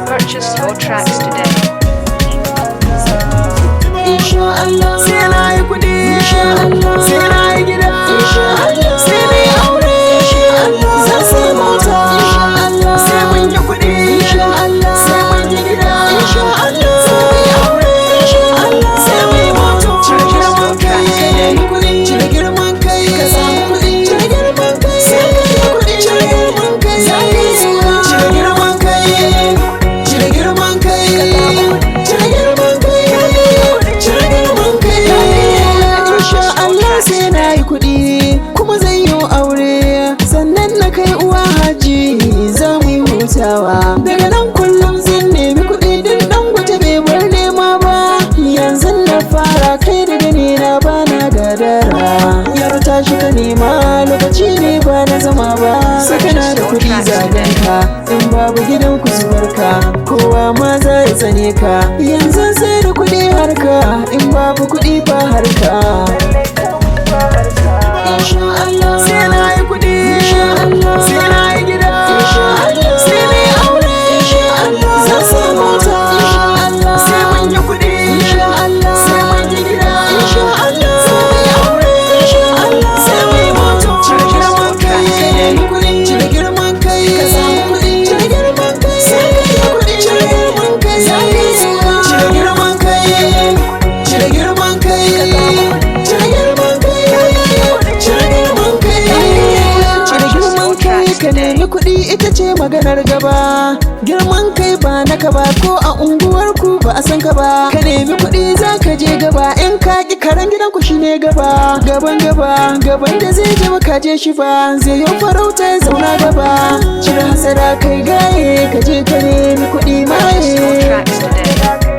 Purchase your tracks today. Inshallah, sai na yi kuɗi. Inshallah, sai na yi gida. Inshallah, sai na yi aure. Inshallah, zan sai mota. Inshallah, sai mun yi kuɗi. Inshallah, sai mun yi gida. Inshallah, sai mun yi aure. Inshallah, sai mun yi mota. Cire girman kai, ka yi kuɗi. Cire girman kai, ka samu kuɗi. Cire girman kai, sai ka yi kuɗi. Cire girman kai, sai ka yi suna. Cire girman kai, cire girman kai, cire girman kai. Sai na yi kuɗi kuma zan yi aure, sannan na kai uwa haji za mu yi hutawa. Daga nan kullum zan nemi kuɗi duk ɗan gwata bai bar nema ba. Yanzu na fara kai da gani na bana gadara. Yar tashi ka nema lokaci ne ba na zama ba. Sakana da kuɗi zaganka in babu gidan ku zuwarka, kowa ma za ya tsane ka. Yanzu sai da kuɗi harka, in babu kuɗi ba harka. Inshallah, sai na yi kuɗi. Inshallah, sai na yi gida. Inshallah, sai na yi aure. Inshallah, zan sai mota. Inshallah, sai mun yi kuɗi. Inshallah, sai mun yi gida. Inshallah, sai mun yi aure. Inshallah, sai mun yi mota. Cire girman kai, ka nemi kuɗi. Cire girman kai, ka samu kuɗi. Cire girman kai, sai ka yi kuɗi. Cire girman kai, sai ka yi suna. Cire girman kai, cire girman kai, cire girman kai. Ka nemi kuɗi ita ce maganar gaba. Girman kai ba naka ba, ko a unguwar ku ba a san ka ba. Ka nemi kuɗi za ka je gaba, in ka ƙi karen gidan ku shine gaba. Gaban da zai je ka je shi ba, zai yi farauta ya zauna gaba. Cire hasara kai gaye, ka je ka nemi kuɗi maye.